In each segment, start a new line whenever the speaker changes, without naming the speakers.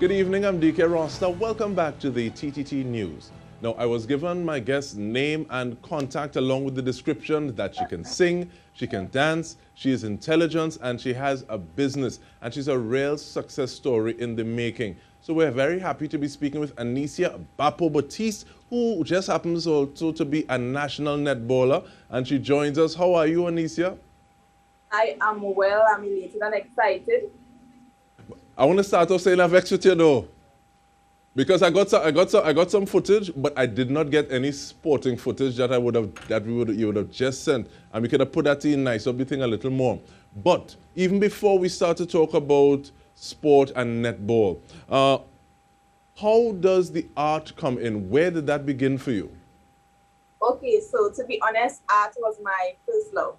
Good evening, I'm DK Roster. Welcome back to the TTT News. Now, I was given my guest's name and contact along with the description that she can sing, she can dance, she is intelligent, and she has a business. And she's a real success story in the making. So we're very happy to be speaking with Aniecia Baptiste, who just happens also to be a national netballer. And she joins us. How are you, Aniecia?
I am well, I'm elated and excited.
I want to start off saying I've vexed with you though. Because I got some footage, but I did not get any sporting footage that you would have just sent, and we could have put that in nice up the thing a little more. But even before we start to talk about sport and netball, how does the art come in? Where did that begin for you?
Okay, so to be honest, art was my first love.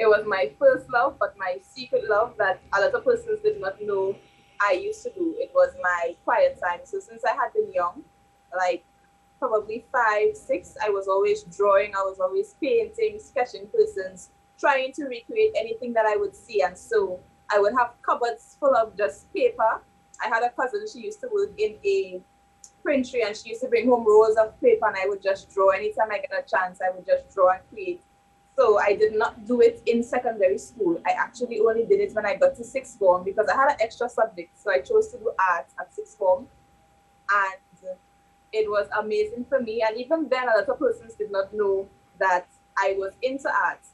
It was my first love, but my secret love that a lot of persons did not know I used to do. It was my quiet time. So since I had been young, like probably 5, 6, I was always drawing, I was always painting, sketching persons, trying to recreate anything that I would see. And so I would have cupboards full of just paper. I had a cousin, she used to work in a printery and she used to bring home rolls of paper and I would just draw. Anytime I get a chance, I would just draw and create. So I did not do it in secondary school. I actually only did it when I got to sixth form because I had an extra subject. So I chose to do art at sixth form. And it was amazing for me. And even then, a lot of persons did not know that I was into art.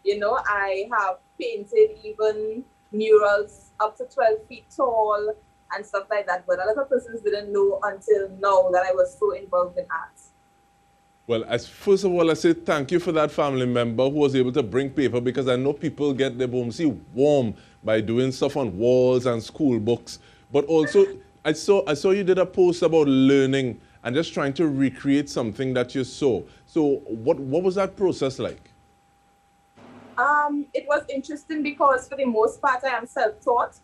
You know, I have painted even murals up to 12 feet tall and stuff like that. But a lot of persons didn't know until now that I was so involved in art.
Well, first of all, I say thank you for that family member who was able to bring paper, because I know people get their home warm by doing stuff on walls and school books. But also, I saw you did a post about learning and just trying to recreate something that you saw. So what was that process like?
It was interesting because for the most part, I am self-taught.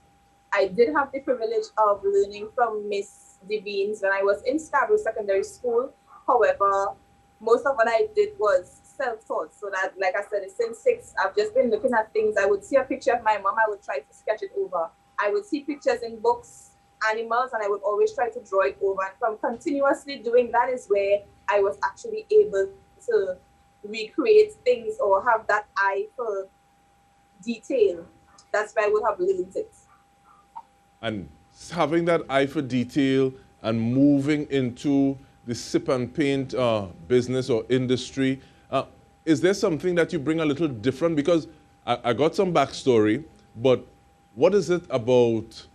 I did have the privilege of learning from Miss Devines when I was in Scarborough Secondary School. However, most of what I did was self-taught. So that, like I said, since 6, I've just been looking at things. I would see a picture of my mom, I would try to sketch it over. I would see pictures in books, animals, and I would always try to draw it over. And from continuously doing that is where I was actually able to recreate things or have that eye for detail. That's where I would have learned it.
And having that eye for detail and moving into the sip and paint business or industry, is there something that you bring a little different? Because I got some backstory, but what is it about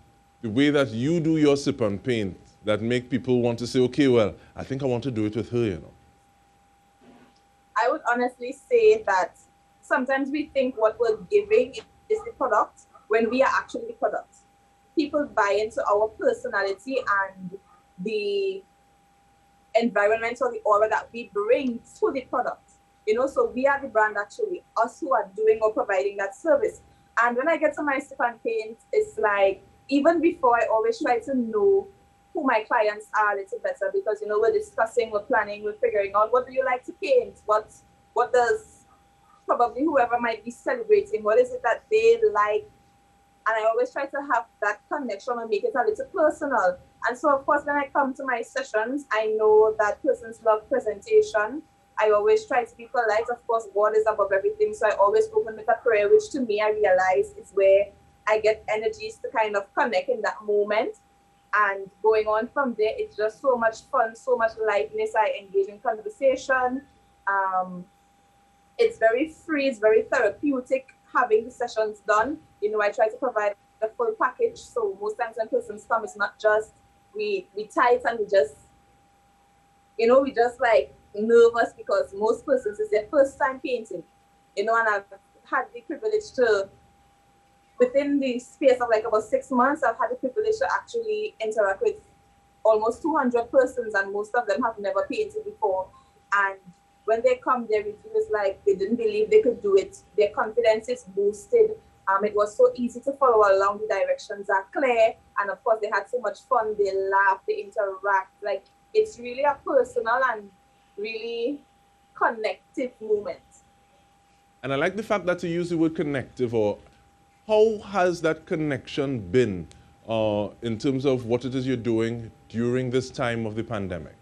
the way that you do your sip and paint that make people want to say, okay, well, I think I want to do it with her, you know?
I would honestly say that sometimes we think what we're giving is the product when we are actually the product. People buy into our personality and the environment or the aura that we bring to the product. You know, so we are the brand actually, us who are doing or providing that service. And when I get to my sip and paint, it's like, even before, I always try to know who my clients are a little better because, you know, we're discussing, we're planning, we're figuring out what do you like to paint? What does probably whoever might be celebrating, what is it that they like? And I always try to have that connection and make it a little personal. And so, of course, when I come to my sessions, I know that persons love presentation. I always try to be polite. Of course, God is above everything. So I always open with a prayer, which to me, I realize is where I get energies to kind of connect in that moment. And going on from there, it's just so much fun, so much lightness. I engage in conversation. It's very free, it's very therapeutic having the sessions done. You know, I try to provide a full package. So most times when persons come, it's not just we tight and we just, you know, we just like nervous because most persons is their first time painting. You know, and I've had the privilege to, within the space of like about 6 months, I've had the privilege to actually interact with almost 200 persons, and most of them have never painted before. And when they come, their review is like they didn't believe they could do it. Their confidence is boosted. It was so easy to follow along. The directions are clear. And of course, they had so much fun. They laugh, they interact. Like, it's really a personal and really connective moment.
And I like the fact that you use the word connective. Or how has that connection been in terms of what it is you're doing during this time of the pandemic?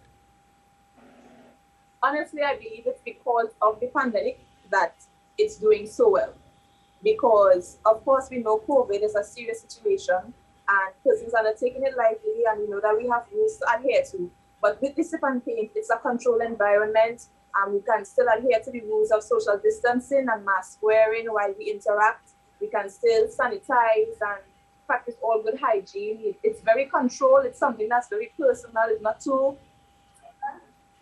Honestly, I believe it's because of the pandemic that it's doing so well. Because, of course, we know COVID is a serious situation and persons are not taking it lightly, and we know that we have rules to adhere to. But with the sip and paint, it's a controlled environment. We can still adhere to the rules of social distancing and mask wearing while we interact. We can still sanitize and practice all good hygiene. It's very controlled. It's something that's very personal. It's not too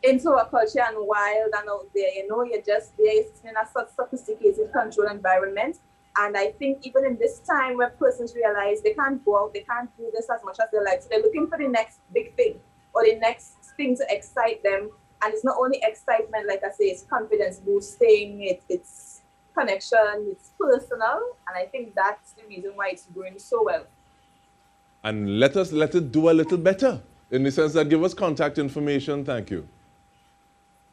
into a culture and wild and out there. You know, you're just there, you're sitting in a such sophisticated, controlled environment. And I think even in this time where persons realize they can't go out, they can't do this as much as they like, so they're looking for the next big thing or the next thing to excite them. And it's not only excitement, like I say, it's confidence boosting, it's connection, it's personal. And I think that's the reason why it's growing so well.
And let it do a little better, in the sense that give us contact information. Thank you.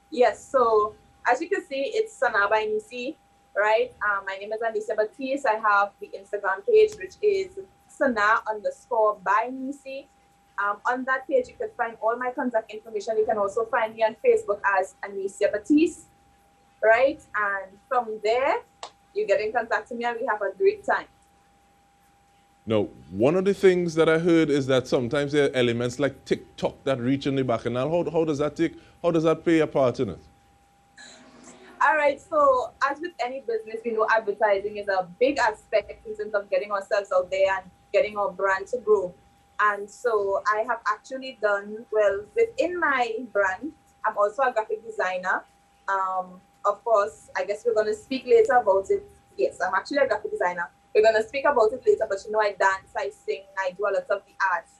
Yes, so as you can see, it's Sanaa by Nieci, right? My name is Aniecia Baptiste. I have the Instagram page, which is Sanaa_by Nieci. On that page, you can find all my contact information. You can also find me on Facebook as Aniecia Baptiste, right? And from there, you get in contact with me and we have a great time.
Now, one of the things that I heard is that sometimes there are elements like TikTok that reach in the bacchanal. How does that play a part in it?
All right, so as with any business, we know advertising is a big aspect in terms of getting ourselves out there and getting our brand to grow. And so I have actually done, well, within my brand, I'm also a graphic designer. Of course, I guess we're going to speak later about it. Yes, I'm actually a graphic designer. We're going to speak about it later, but you know, I dance, I sing, I do a lot of the arts.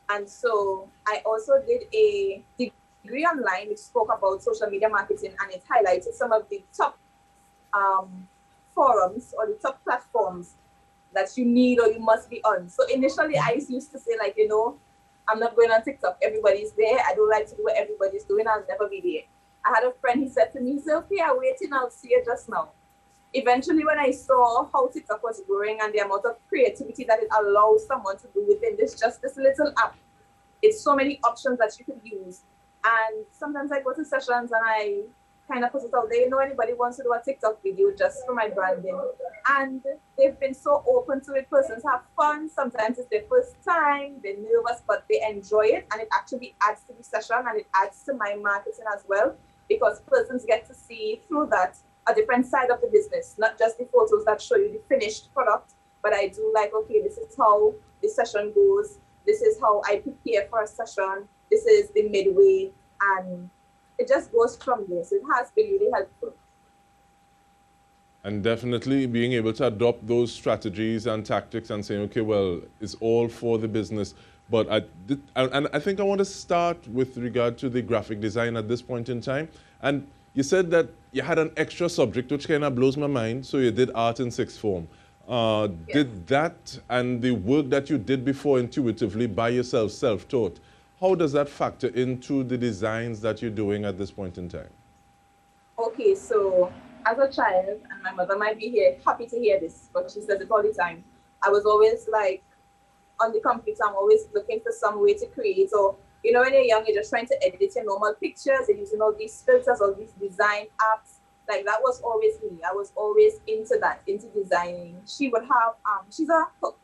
And so I also did a degree online which spoke about social media marketing, and it highlighted some of the top forums or the top platforms that you need or you must be on. So initially I used to say, like, you know, I'm not going on TikTok. Everybody's there. I don't like to do what everybody's doing. I'll never be there. I had a friend, he said to me, he said, okay, I'm waiting, I'll see you just now. Eventually, when I saw how TikTok was growing and the amount of creativity that it allows someone to do within this little app, it's so many options that you could use. And sometimes I go to sessions and I kind of put it out there, you know, anybody wants to do a TikTok video just for my branding. And they've been so open to it. Persons have fun. Sometimes it's their first time, they're nervous, but they enjoy it. And it actually adds to the session and it adds to my marketing as well, because persons get to see through that a different side of the business, not just the photos that show you the finished product, but I do like, okay, this is how the session goes. This is how I prepare for a session. This is the midway, and it just goes from there. So it has been really helpful.
And definitely being able to adopt those strategies and tactics and saying, okay, well, it's all for the business. But I think I want to start with regard to the graphic design at this point in time. And you said that you had an extra subject, which kind of blows my mind. So you did art in sixth form. Yes. Did that and the work that you did before intuitively by yourself, self-taught, how does that factor into the designs that you're doing at this point in time?
Okay, so as a child, and my mother might be here, happy to hear this, but she says it all the time, I was always like on the computer, I'm always looking for some way to create. Or, you know, when you're young, you're just trying to edit your normal pictures, you're using all these filters, all these design apps. Like, that was always me. I was always into that, into designing. She would have, she's a cook.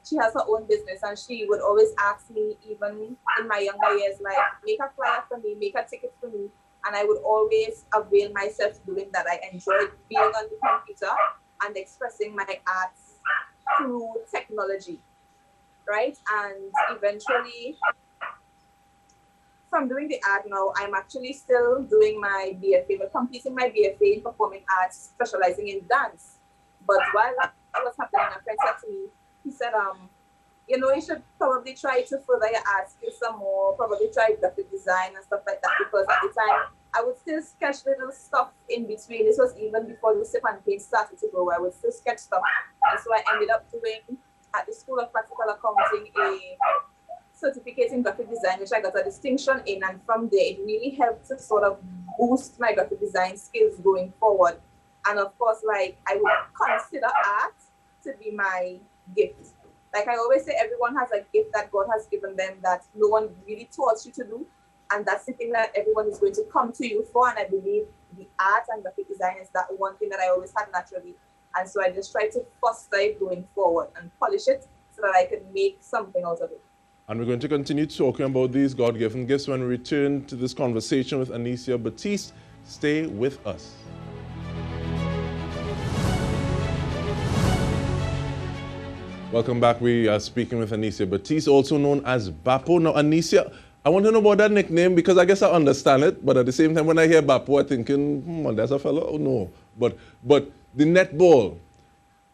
She has her own business, and she would always ask me, even in my younger years, like, make a flyer for me, make a ticket for me. And I would always avail myself to doing that. I enjoyed being on the computer and expressing my arts through technology, right? And eventually, from doing the art now, I'm actually still doing my BFA, but completing my BFA in performing arts, specializing in dance. But while that was happening, a friend said to me, he said, you know, you should probably try to further your art skills some more, probably try graphic design and stuff like that, because at the time, I would still sketch little stuff in between. This was even before the sip and paint started to grow. I would still sketch stuff. And so I ended up doing, at the School of Practical Accounting, a certificate in graphic design, which I got a distinction in. And from there, it really helped to sort of boost my graphic design skills going forward. And of course, like, I would consider art to be my gift. Like I always say, everyone has a gift that God has given them that no one really taught you to do. And that's the thing that everyone is going to come to you for. And I believe the art and graphic design is that one thing that I always had naturally. And so I just try to foster it going forward and polish it so that I can make something out of it.
And we're going to continue talking about these God-given gifts when we return to this conversation with Aniecia Baptiste. Stay with us. Welcome back. We are speaking with Aniecia Baptiste, also known as Bappo. Now, Aniecia, I want to know about that nickname because I guess I understand it, but at the same time, when I hear Bappo, I'm thinking, there's a fellow? Oh, no. But the netball,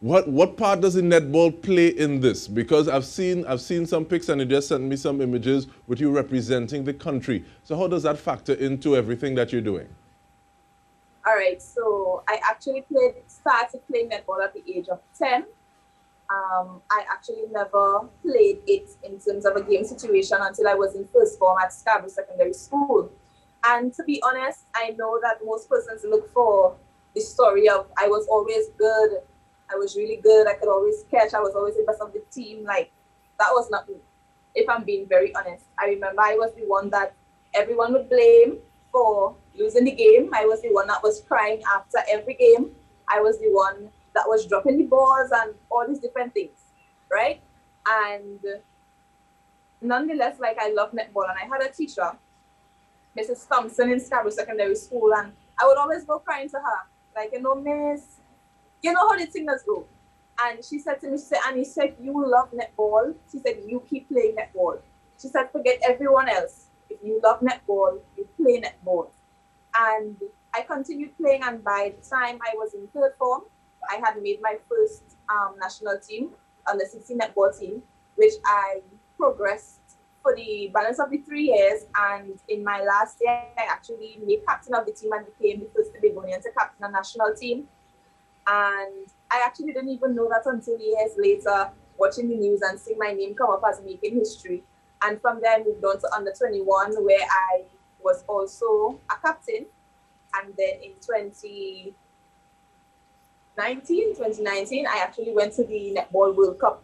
what part does the netball play in this? Because I've seen some pics and you just sent me some images with you representing the country. So how does that factor into everything that you're doing?
All right, so I actually started playing netball at the age of 10. I actually never played it in terms of a game situation until I was in first form at Scarborough Secondary School. And to be honest, I know that most persons look for the story of I was always good, I was really good, I could always catch, I was always the best of the team. Like, that was not me, if I'm being very honest. I remember I was the one that everyone would blame for losing the game. I was the one that was crying after every game. I was the one that was dropping the balls and all these different things, right? And nonetheless, like, I love netball. And I had a teacher, Mrs. Thompson, in Scarborough Secondary School, and I would always go crying to her, like, miss, you know how the singers go. And she said to me, she said, Aniecia, if you love netball, she said, you keep playing netball. She said, forget everyone else. If you love netball, you play netball. And I continued playing, and by the time I was in third form, I had made my first national team on the 16 netball team, which I progressed for the balance of the 3 years. And in my last year, I actually made captain of the team and became the first Tobagonian to captain a national team. And I actually didn't even know that until years later, watching the news and seeing my name come up as making history. And from there, I moved on to under 21, where I was also a captain. And then in 2019, I actually went to the Netball World Cup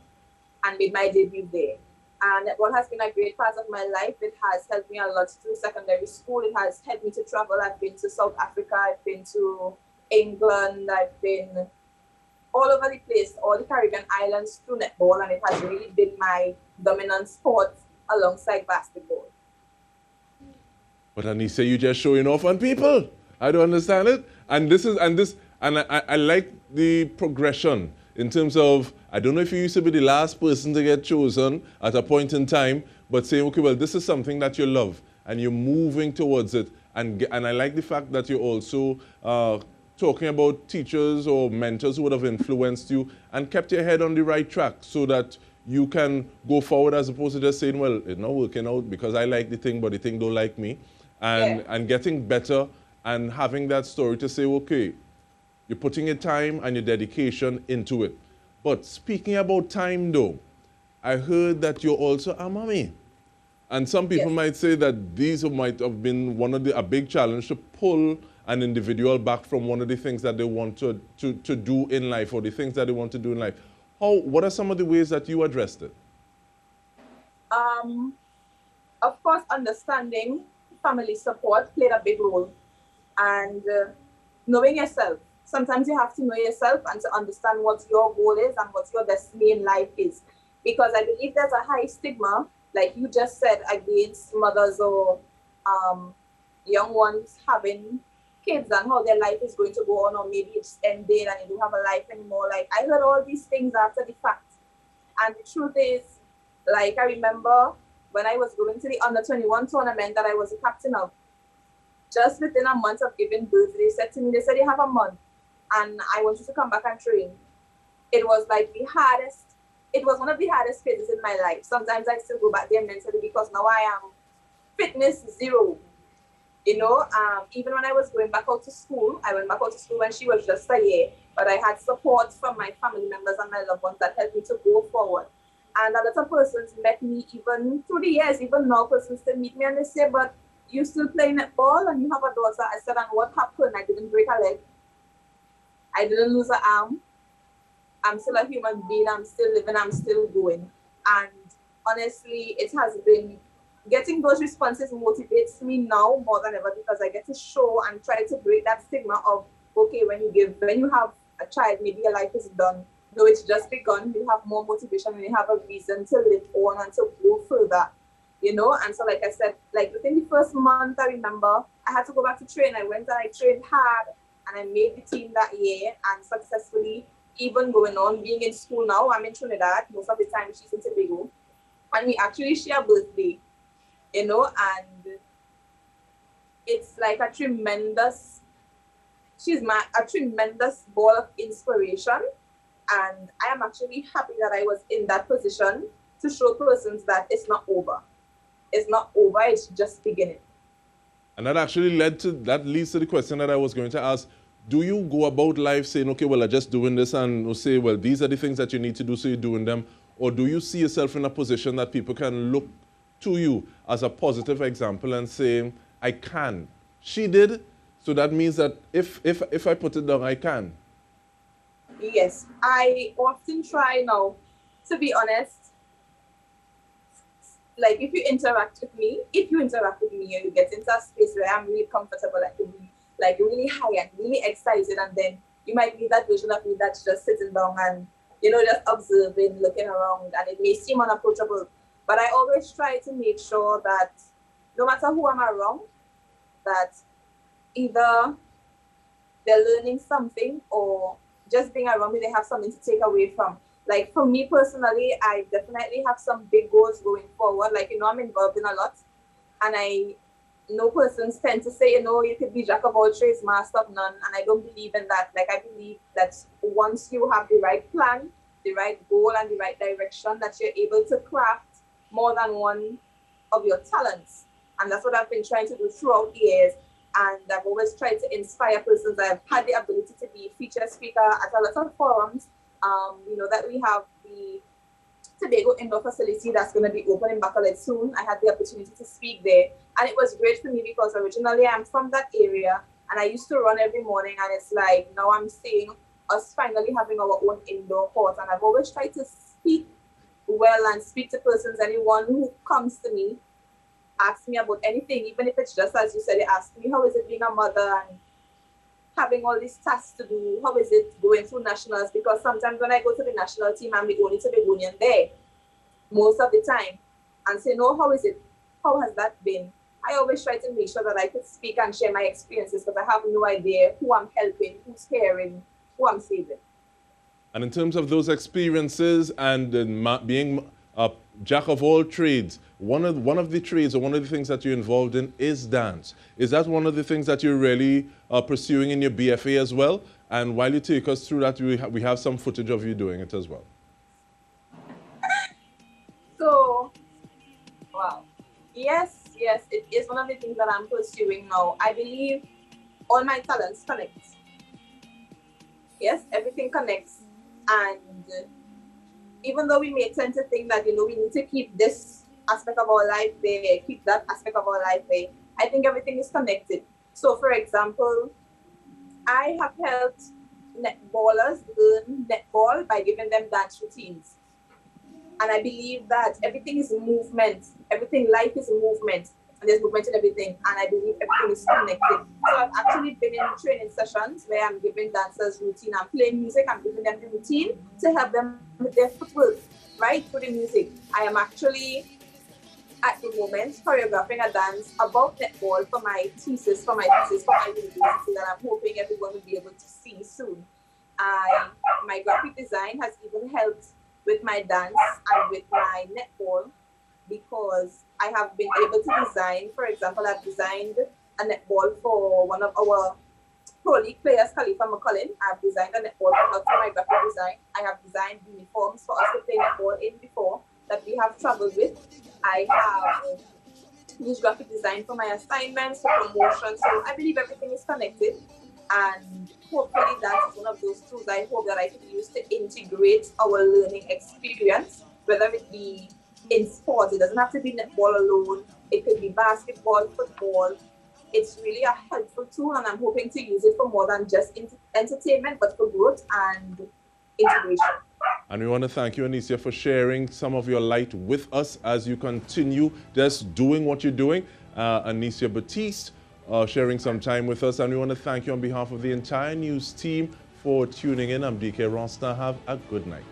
and made my debut there. And netball has been a great part of my life. It has helped me a lot through secondary school. It has helped me to travel. I've been to South Africa, I've been to England, I've been all over the place, all the Caribbean islands through netball, and it has really been my dominant sport alongside basketball.
But Aniecia, you just showing off on people. I don't understand it. And I like the progression in terms of, I don't know if you used to be the last person to get chosen at a point in time, but saying, okay, well, this is something that you love and you're moving towards it. And I like the fact that you're also talking about teachers or mentors who would have influenced you and kept your head on the right track so that you can go forward, as opposed to just saying, well, it's not working out because I like the thing, but the thing don't like me. And getting better and having that story to say, okay, you're putting your time and your dedication into it. But speaking about time though, I heard that you're also a mommy. And some people might say that these might have been a big challenge to pull an individual back from one of the things that they want to do in life, or the things that they want to do in life. What are some of the ways that you addressed it?
Of course, understanding family support played a big role. And knowing yourself. Sometimes you have to know yourself and to understand what your goal is and what your destiny in life is. Because I believe there's a high stigma, like you just said, against mothers or young ones having kids and how their life is going to go on, or maybe it's ended and you don't have a life anymore. Like, I heard all these things after the fact. And the truth is, like, I remember when I was going to the under 21 tournament that I was the captain of, just within a month of giving birth, they said to me, they said, you have a month and I want you to come back and train. It was like it was one of the hardest phases in my life. Sometimes I still go back there mentally because now I am fitness zero. Even when I was going back out to school, I went back out to school when she was just a year, but I had support from my family members and my loved ones that helped me to go forward. And a lot of persons met me even through the years, even now persons still meet me and they say, but you still play netball and you have a daughter. I said, and what happened? I didn't break a leg. I didn't lose an arm. I'm still a human being, I'm still living, I'm still going. And honestly, it has been getting those responses motivates me now more than ever because I get to show and try to break that stigma of, okay, when you have a child, maybe your life is done. Though it's just begun, you have more motivation and you have a reason to live on and to go further, you know. And so, like I said, like within the first month, I remember I had to go back to train. I went and I trained hard and I made the team that year and successfully. Even going on, being in school now, I'm in Trinidad. Most of the time, she's in Tobago, and we actually share birthday, you know, and it's like a tremendous. A tremendous ball of inspiration, and I am actually happy that I was in that position to show persons that it's not over. It's not over. It's just beginning.
And that actually leads to the question that I was going to ask. Do you go about life saying, okay, well, I'm just doing this, and say, well, these are the things that you need to do, so you're doing them? Or do you see yourself in a position that people can look to you as a positive example and say, I can? She did, so that means that if I put it down, I can.
Yes, I often try now, to be honest, like if you interact with me and you get into a space where I'm really comfortable, like really high and really excited, and then you might be that version of me that's just sitting down and, you know, just observing, looking around, and it may seem unapproachable. But I always try to make sure that no matter who I'm around, that either they're learning something or just being around me, they have something to take away from. Like for me personally, I definitely have some big goals going forward. Like, you know, I'm involved in a lot, and I know persons tend to say, you know, you could be jack of all trades, master of none, and I don't believe in that. Like I believe that once you have the right plan, the right goal, and the right direction, that you're able to craft more than one of your talents. And that's what I've been trying to do throughout the years. And I've always tried to inspire persons. I've had the ability to be a featured speaker at a lot of forums. You know, that we have the Tobago indoor facility that's going to be open in Bachelors soon. I had the opportunity to speak there, and it was great for me because originally I'm from that area, and I used to run every morning, and it's like now I'm seeing us finally having our own indoor court, and I've always tried to speak well and speak to persons, anyone who comes to me, asks me about anything, even if it's just as you said, they ask me, how is it being a mother and having all these tasks to do? How is it going through nationals? Because sometimes when I go to the national team, I'm the only Tobagonian there most of the time, and say, no, how is it? How has that been? I always try to make sure that I could speak and share my experiences because I have no idea who I'm helping, who's caring, who I'm saving.
And in terms of those experiences and being a jack of all trades, one of the trades or one of the things that you're involved in is dance. Is that one of the things that you're really pursuing in your BFA as well? And while you take us through that, we have some footage of you doing it as well.
So, wow. Yes, it is one of the things that I'm pursuing now. I believe all my talents connect. Yes, everything connects. And even though we may tend to think that, you know, we need to keep this aspect of our life there, keep that aspect of our life there, I think everything is connected. So, for example, I have helped netballers learn netball by giving them dance routines. And I believe that everything is movement. Life is movement. And there's movement in everything. And I believe everything is connected. So I've actually been in training sessions where I'm giving dancers routine. I'm playing music. I'm giving them the routine to help them with their footwork, right, through the music. I am actually, at the moment, choreographing a dance about netball for my thesis, for my university, that I'm hoping everyone will be able to see soon. My graphic design has even helped with my dance and with my netball, because I have been able to design, for example, I've designed a netball for one of our pro league players, Khalifa McCullin. I've designed a netball for her through my graphic design. I have designed uniforms for us to play netball in before that we have traveled with. I have used graphic design for my assignments, for promotion. So I believe everything is connected. And hopefully that is one of those tools I hope that I can use to integrate our learning experience, whether it be in sports. It doesn't have to be netball alone. It could be basketball, football. It's really a helpful tool, and I'm hoping to use it for more than just entertainment, but for growth and integration.
And we want to thank you, Aniecia, for sharing some of your light with us as you continue just doing what you're doing. Aniecia Baptiste sharing some time with us. And we want to thank you on behalf of the entire news team for tuning in. I'm DK Ronsner. Have a good night.